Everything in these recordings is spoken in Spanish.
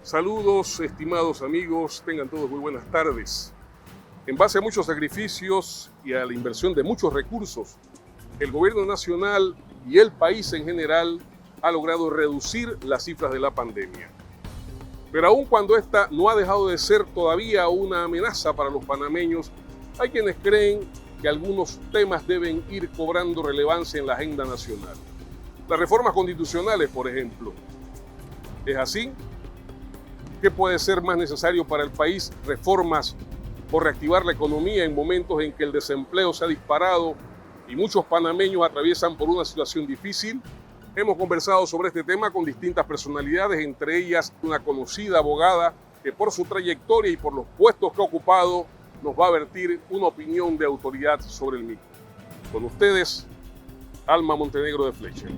Saludos, estimados amigos, tengan todos muy buenas tardes. En base a muchos sacrificios y a la inversión de muchos recursos, el gobierno nacional y el país en general ha logrado reducir las cifras de la pandemia. Pero aun cuando esta no ha dejado de ser todavía una amenaza para los panameños, hay quienes creen que algunos temas deben ir cobrando relevancia en la agenda nacional. Las reformas constitucionales, por ejemplo. ¿Es así? ¿Qué puede ser más necesario para el país? ¿Reformas o reactivar la economía en momentos en que el desempleo se ha disparado y muchos panameños atraviesan por una situación difícil? Hemos conversado sobre este tema con distintas personalidades, entre ellas una conocida abogada que por su trayectoria y por los puestos que ha ocupado nos va a vertir una opinión de autoridad sobre el mismo. Con ustedes, Alma Montenegro de Fletcher.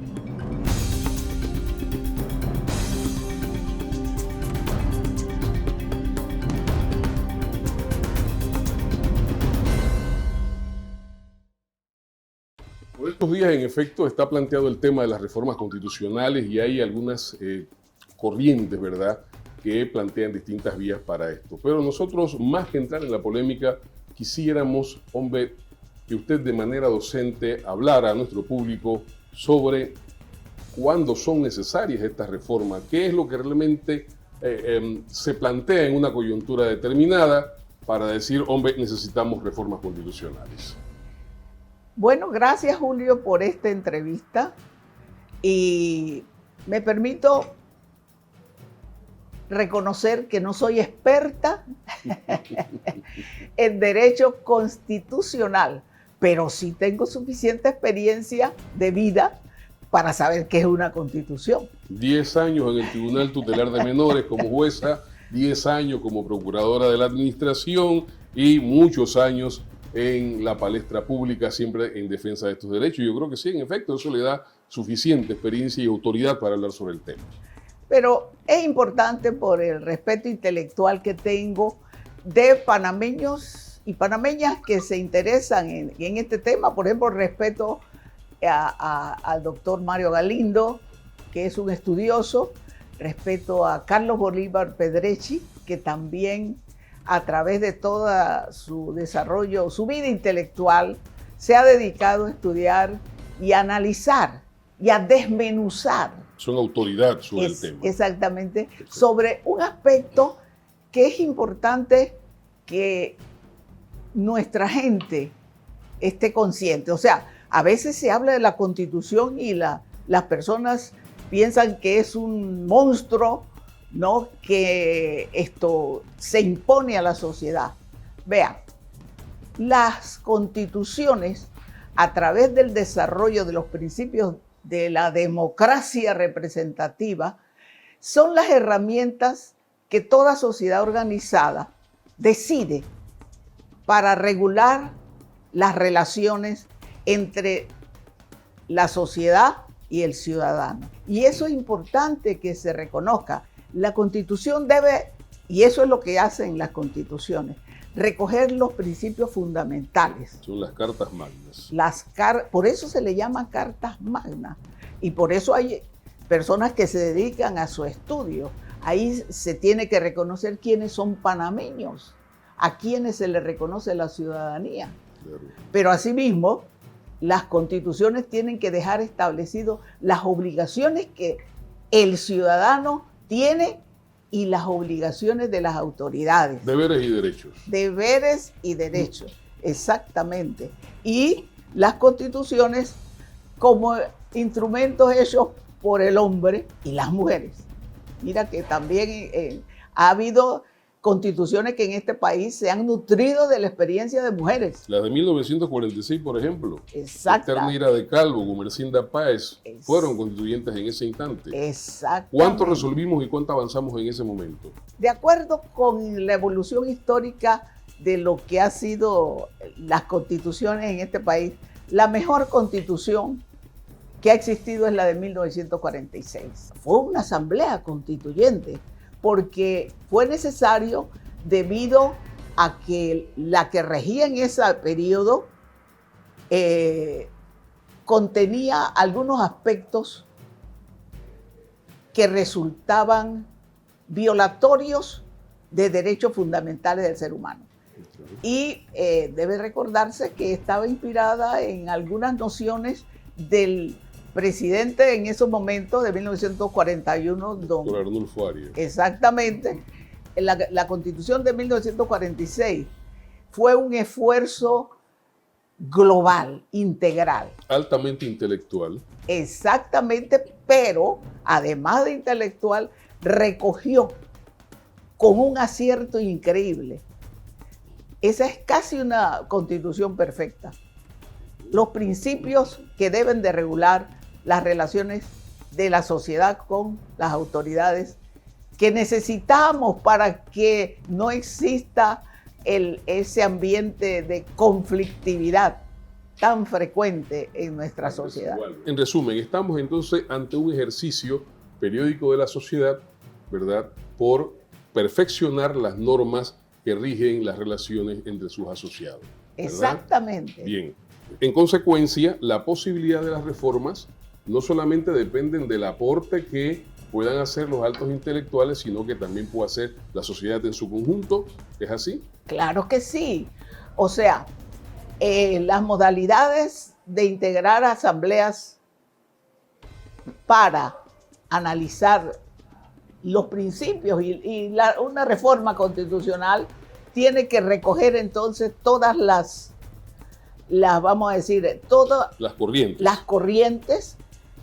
Por estos días, en efecto, está planteado el tema de las reformas constitucionales y hay algunas corrientes, ¿verdad?, que plantean distintas vías para esto. Pero nosotros, más que entrar en la polémica, quisiéramos, hombre, que usted de manera docente hablara a nuestro público sobre cuándo son necesarias estas reformas, qué es lo que realmente se plantea en una coyuntura determinada para decir, hombre, necesitamos reformas constitucionales. Bueno, gracias Julio por esta entrevista y me permito reconocer que no soy experta en derecho constitucional, pero sí tengo suficiente experiencia de vida para saber qué es una constitución. 10 años en el Tribunal Tutelar de Menores como jueza, 10 años como procuradora de la administración y muchos años en la palestra pública, siempre en defensa de estos derechos. Yo creo que sí, en efecto, eso le da suficiente experiencia y autoridad para hablar sobre el tema. Pero es importante por el respeto intelectual que tengo de panameños y panameñas que se interesan en este tema. Por ejemplo, respeto al doctor Mario Galindo, que es un estudioso. Respeto a Carlos Bolívar Pedrechi, que también a través de todo su desarrollo, su vida intelectual, se ha dedicado a estudiar y a analizar y a desmenuzar. Son autoridad sobre el tema. Exactamente, sobre un aspecto que es importante que nuestra gente esté consciente. O sea, a veces se habla de la Constitución y las personas piensan que es un monstruo, ¿no?, que esto se impone a la sociedad. Vean, las constituciones, a través del desarrollo de los principios de la democracia representativa, son las herramientas que toda sociedad organizada decide para regular las relaciones entre la sociedad y el ciudadano. Y eso es importante que se reconozca. La Constitución debe, y eso es lo que hacen las constituciones, recoger los principios fundamentales. Son las cartas magnas. Por eso se le llaman cartas magnas. Y por eso hay personas que se dedican a su estudio. Ahí se tiene que reconocer quiénes son panameños, a quienes se les reconoce la ciudadanía. Claro. Pero asimismo, las constituciones tienen que dejar establecido las obligaciones que el ciudadano tiene y las obligaciones de las autoridades. Deberes y derechos. Deberes y derechos, exactamente. Y las constituciones como instrumentos hechos por el hombre y las mujeres. Mira que también ha habido constituciones que en este país se han nutrido de la experiencia de mujeres. La de 1946, por ejemplo. Exacto. Ternira de Calvo, Gumercinda Páez, fueron constituyentes en ese instante. Exacto. ¿Cuánto resolvimos y cuánto avanzamos en ese momento? De acuerdo con la evolución histórica de lo que ha sido las constituciones en este país, la mejor constitución que ha existido es la de 1946. Fue una asamblea constituyente, porque fue necesario debido a que la que regía en ese periodo contenía algunos aspectos que resultaban violatorios de derechos fundamentales del ser humano. Y debe recordarse que estaba inspirada en algunas nociones del presidente en esos momentos de 1941, Don Arnulfo Arias. Exactamente. La Constitución de 1946 fue un esfuerzo global, integral. Altamente intelectual. Exactamente, pero además de intelectual, recogió con un acierto increíble. Esa es casi una constitución perfecta. Los principios que deben de regular las relaciones de la sociedad con las autoridades que necesitamos para que no exista ese ambiente de conflictividad tan frecuente en nuestra sociedad. En resumen, estamos entonces ante un ejercicio periódico de la sociedad, ¿verdad?, por perfeccionar las normas que rigen las relaciones entre sus asociados, ¿verdad? Exactamente. Bien. En consecuencia, la posibilidad de las reformas no solamente dependen del aporte que puedan hacer los altos intelectuales, sino que también puede hacer la sociedad en su conjunto. ¿Es así? Claro que sí. O sea, las modalidades de integrar asambleas para analizar los principios y una reforma constitucional tiene que recoger entonces todas las vamos a decir, todas las corrientes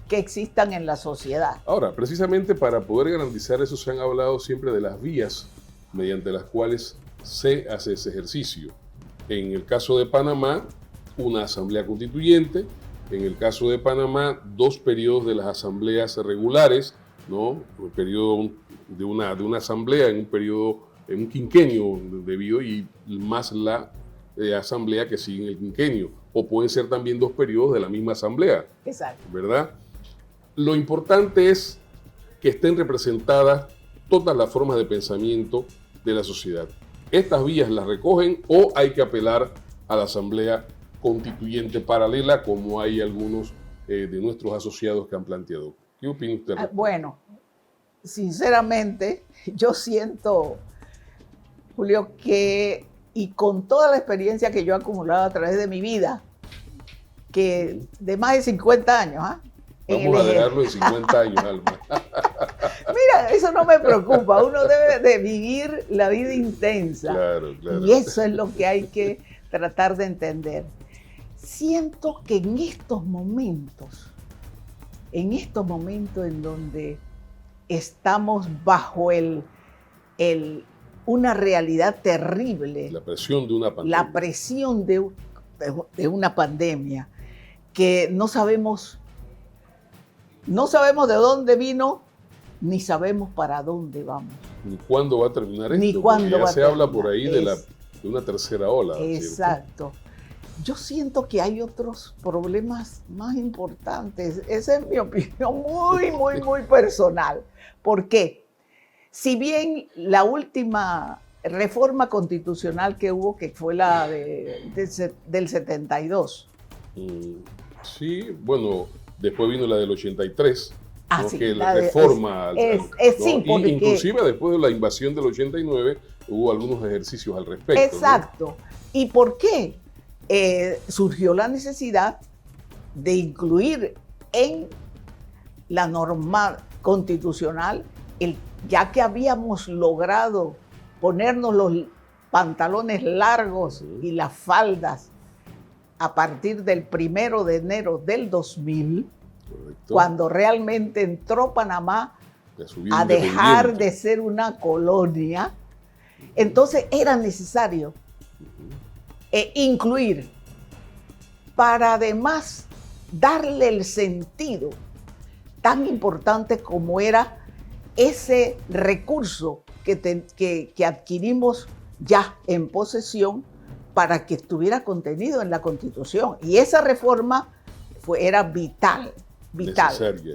que existan en la sociedad. Ahora, precisamente para poder garantizar eso se han hablado siempre de las vías mediante las cuales se hace ese ejercicio. En el caso de Panamá, una asamblea constituyente. En el caso de Panamá, 2 periodos de las asambleas regulares, ¿no? El periodo de una asamblea en un quinquenio debido y más la asamblea que sigue en el quinquenio. O pueden ser también 2 periodos de la misma asamblea. Exacto. ¿Verdad? Lo importante es que estén representadas todas las formas de pensamiento de la sociedad. ¿Estas vías las recogen o hay que apelar a la asamblea constituyente paralela, como hay algunos de nuestros asociados que han planteado? ¿Qué opina usted? Bueno, sinceramente, yo siento, Julio, que, y con toda la experiencia que yo he acumulado a través de mi vida, que de más de 50 años, Vamos a dejarlo en 50 años, Alma. Mira, eso no me preocupa. Uno debe de vivir la vida intensa. Claro, claro. Y eso es lo que hay que tratar de entender. Siento que en estos momentos en donde estamos bajo una realidad terrible. La presión de una pandemia. La presión de una pandemia que no sabemos de dónde vino, ni sabemos para dónde vamos. Ni cuándo va a terminar esto. Ni cuándo va a terminar. Se habla por ahí de una tercera ola. Exacto. ¿Cierto? Yo siento que hay otros problemas más importantes. Esa es mi opinión muy personal. ¿Por qué? Si bien la última reforma constitucional que hubo, que fue la del 72. Sí, bueno, después vino la del 83. ¿no? Sí, que la reforma. Sí, porque inclusive después de la invasión del 89 hubo algunos ejercicios al respecto. Exacto. ¿No? ¿Y por qué? Surgió la necesidad de incluir en la norma constitucional, ya que habíamos logrado ponernos los pantalones largos y las faldas a partir del 1 de enero del 2000, correcto, cuando realmente entró Panamá a dejar de ser una colonia. Entonces era necesario incluir, para además darle el sentido tan importante como era ese recurso que adquirimos ya en posesión para que estuviera contenido en la Constitución. Y esa reforma era vital,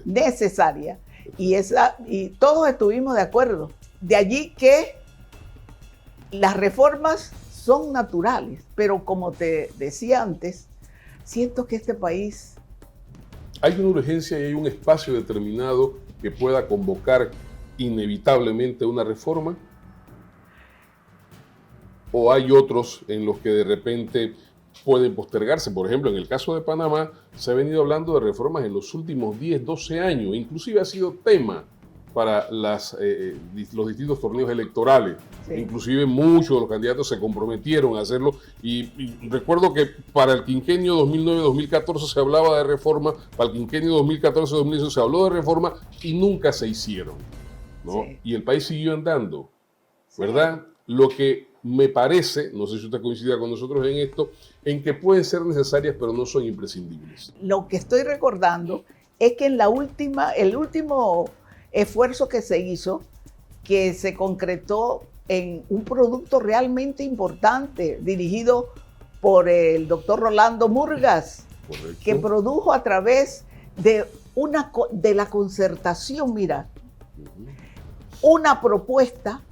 necesaria. Y todos estuvimos de acuerdo. De allí que las reformas son naturales, pero como te decía antes, siento que este país... Hay una urgencia y hay un espacio determinado que pueda convocar inevitablemente una reforma? ¿O hay otros en los que de repente pueden postergarse? Por ejemplo, en el caso de Panamá, se ha venido hablando de reformas en los últimos 10, 12 años. Inclusive ha sido tema para los distintos torneos electorales. Sí. Inclusive muchos de los candidatos se comprometieron a hacerlo. Y recuerdo que para el quinquenio 2009-2014 se hablaba de reforma, para el quinquenio 2014-2018 se habló de reforma y nunca se hicieron, ¿no? Sí. Y el país siguió andando, ¿verdad? Sí. Lo que me parece, no sé si usted coincide con nosotros en esto, en que pueden ser necesarias pero no son imprescindibles. Lo que estoy recordando es que en el último esfuerzo que se hizo, que se concretó en un producto realmente importante dirigido por el doctor Rolando Murgas. Correcto. Que produjo a través de la concertación, mira, una propuesta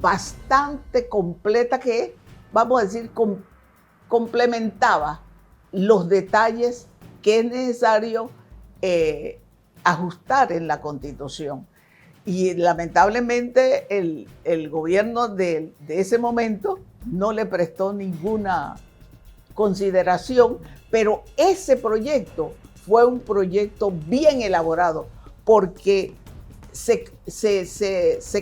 bastante completa que, vamos a decir, complementaba los detalles que es necesario ajustar en la Constitución. Y lamentablemente el gobierno de ese momento no le prestó ninguna consideración, pero ese proyecto fue un proyecto bien elaborado porque se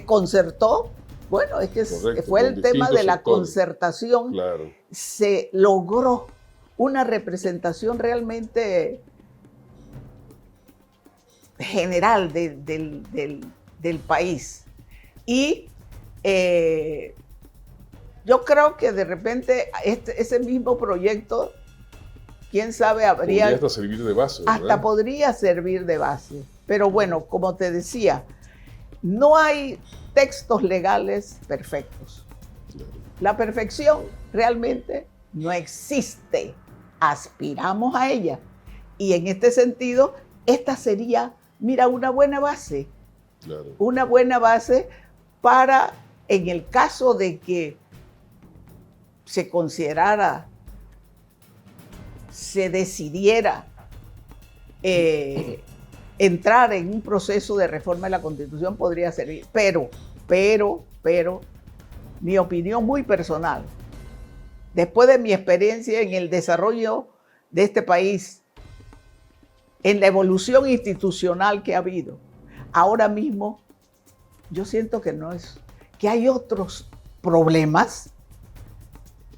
concertó. Bueno, es que correcto, fue el tema de la concertación. Claro. Se logró una representación realmente general del país. Y yo creo que de repente ese mismo proyecto, quién sabe, podría hasta servir de base. Hasta podría servir de base. Pero bueno, como te decía, no hay textos legales perfectos. Claro. La perfección realmente no existe. Aspiramos a ella. Y en este sentido, esta sería, mira, una buena base. Claro. Una buena base para, en el caso de que se considerara, se decidiera entrar en un proceso de reforma de la Constitución, podría servir. Pero, mi opinión muy personal, después de mi experiencia en el desarrollo de este país, en la evolución institucional que ha habido, ahora mismo yo siento que hay otros problemas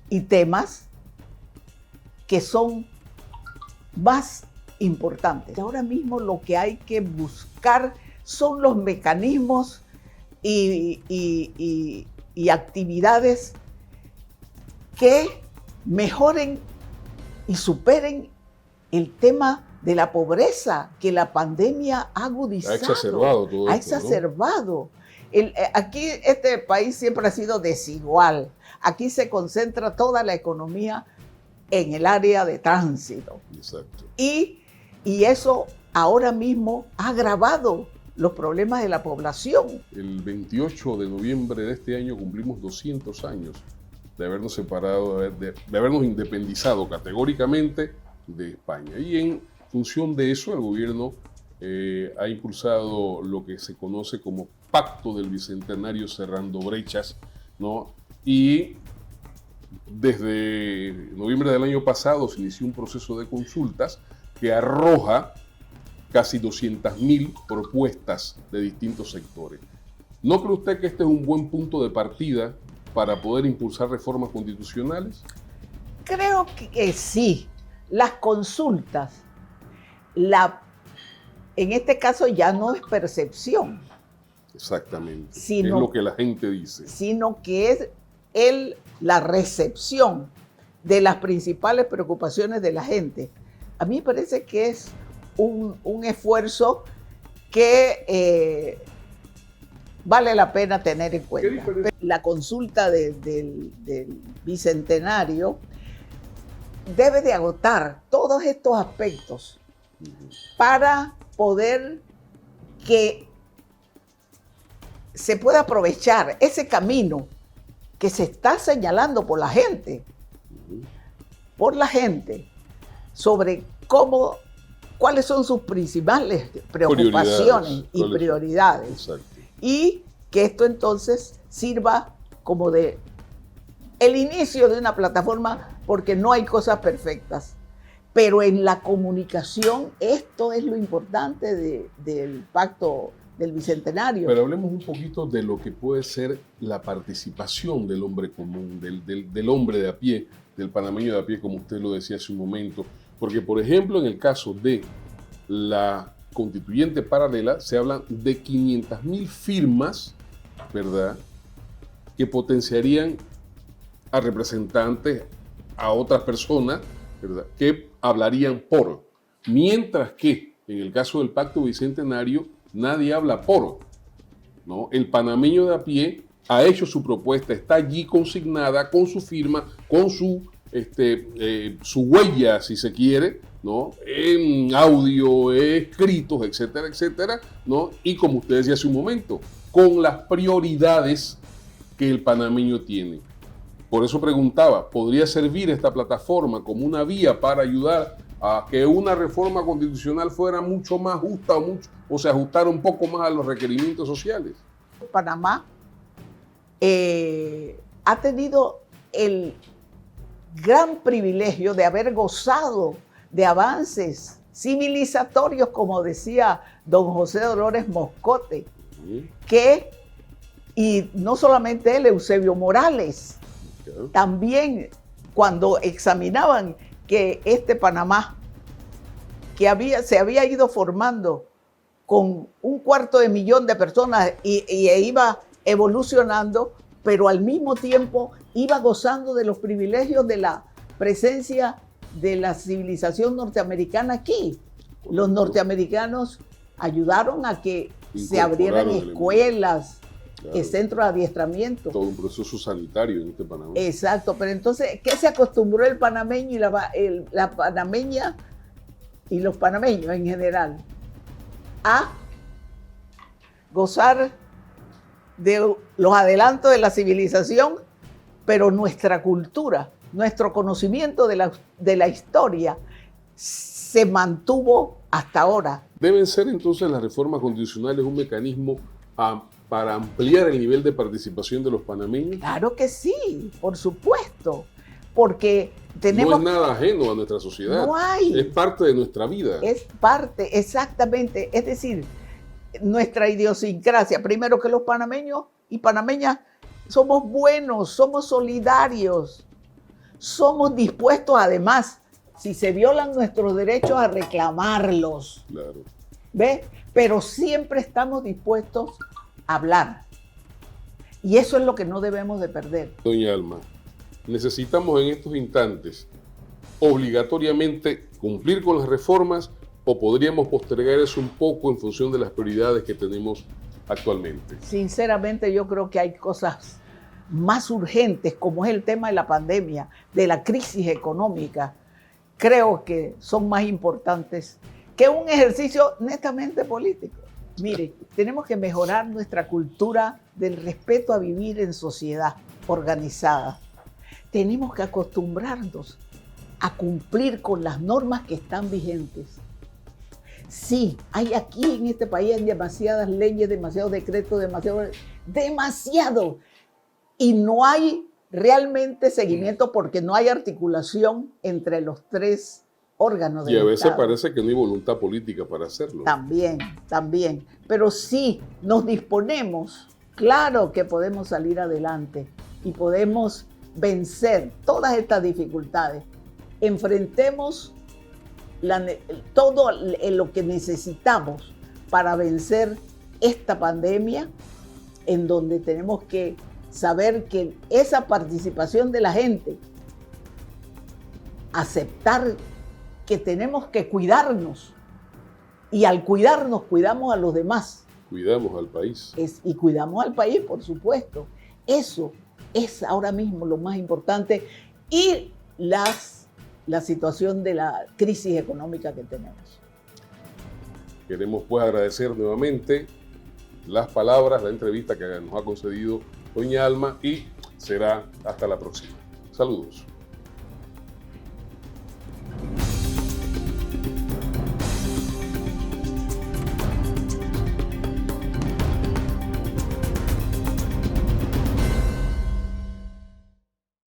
y temas que son más importantes. Ahora mismo lo que hay que buscar son los mecanismos y actividades que mejoren y superen el tema de la pobreza que la pandemia ha agudizado. Ha exacerbado todo esto, exacerbado. ¿No? Aquí este país siempre ha sido desigual. Aquí se concentra toda la economía en el área de tránsito. Exacto. Y eso ahora mismo ha agravado los problemas de la población. El 28 de noviembre de este año cumplimos 200 años de habernos separado, de habernos independizado categóricamente de España. Y en función de eso, el gobierno ha impulsado lo que se conoce como Pacto del Bicentenario Cerrando Brechas, ¿no? Y desde noviembre del año pasado se inició un proceso de consultas que arroja casi 200.000 propuestas de distintos sectores. ¿No cree usted que este es un buen punto de partida para poder impulsar reformas constitucionales? Creo que sí. Las consultas, en este caso ya no es percepción. Exactamente. Es lo que la gente dice. Sino que es la recepción de las principales preocupaciones de la gente. A mí me parece que es un esfuerzo que vale la pena tener en cuenta. La consulta del Bicentenario debe de agotar todos estos aspectos para poder que se pueda aprovechar ese camino que se está señalando por la gente, sobre cómo cuáles son sus principales preocupaciones y prioridades. Exacto. Y que esto entonces sirva como de el inicio de una plataforma, porque no hay cosas perfectas. Pero en la comunicación, esto es lo importante del Pacto del Bicentenario. Pero hablemos un poquito de lo que puede ser la participación del hombre común, del hombre de a pie, del panameño de a pie, como usted lo decía hace un momento. Porque, por ejemplo, en el caso de la constituyente paralela, se hablan de 500.000 firmas, ¿verdad?, que potenciarían a representantes, a otras personas, ¿verdad?, que hablarían por. Mientras que, en el caso del Pacto Bicentenario, nadie habla por, ¿no? El panameño de a pie ha hecho su propuesta, está allí consignada con su firma, con su huella, si se quiere, ¿no?, en audio, escritos, etcétera, etcétera, ¿no? Y como usted decía hace un momento, con las prioridades que el panameño tiene. Por eso preguntaba, ¿podría servir esta plataforma como una vía para ayudar a que una reforma constitucional fuera mucho más justa o se ajustara un poco más a los requerimientos sociales? Panamá ha tenido el gran privilegio de haber gozado de avances civilizatorios, como decía don José Dolores Moscote, y no solamente él, Eusebio Morales, también cuando examinaban que este Panamá, que se había ido formando con 250.000 de personas e iba evolucionando, pero al mismo tiempo iba gozando de los privilegios de la presencia de la civilización norteamericana aquí. Los norteamericanos ayudaron a que se abrieran escuelas, claro, centros de adiestramiento. Todo un proceso sanitario en este Panamá. Exacto, pero entonces, ¿qué se acostumbró el panameño y la panameña y los panameños en general? A gozar de los adelantos de la civilización, pero nuestra cultura, nuestro conocimiento de la historia se mantuvo hasta ahora. ¿Deben ser entonces las reformas constitucionales un mecanismo para ampliar el nivel de participación de los panameños? Claro que sí, por supuesto, porque tenemos... No es nada ajeno a nuestra sociedad. No hay. Es parte de nuestra vida. Es parte, exactamente. Es decir, nuestra idiosincrasia. Primero, que los panameños y panameñas somos buenos, somos solidarios, somos dispuestos, además, si se violan nuestros derechos, a reclamarlos. Claro. ¿Ves? Pero siempre estamos dispuestos a hablar. Y eso es lo que no debemos de perder. Doña Alma, necesitamos en estos instantes obligatoriamente cumplir con las reformas, o podríamos postergar eso un poco en función de las prioridades que tenemos actualmente. Sinceramente, yo creo que hay cosas más urgentes, como es el tema de la pandemia, de la crisis económica. Creo que son más importantes que un ejercicio netamente político. Mire, tenemos que mejorar nuestra cultura del respeto a vivir en sociedad organizada. Tenemos que acostumbrarnos a cumplir con las normas que están vigentes. Sí, hay aquí en este país hay demasiadas leyes, demasiados decretos, demasiado. Y no hay realmente seguimiento porque no hay articulación entre los tres órganos del Estado. Y a veces Estado. parece que no hay voluntad política para hacerlo. También. Pero sí nos disponemos, claro que podemos salir adelante y podemos vencer todas estas dificultades. Enfrentemos todo lo que necesitamos para vencer esta pandemia, en donde tenemos que saber que esa participación de la gente, aceptar que tenemos que cuidarnos, y al cuidarnos, cuidamos a los demás. Cuidamos al país. Y cuidamos al país, por supuesto. Eso es ahora mismo lo más importante. Y la situación de la crisis económica que tenemos. Queremos pues agradecer nuevamente las palabras, la entrevista que nos ha concedido doña Alma, y será hasta la próxima. Saludos.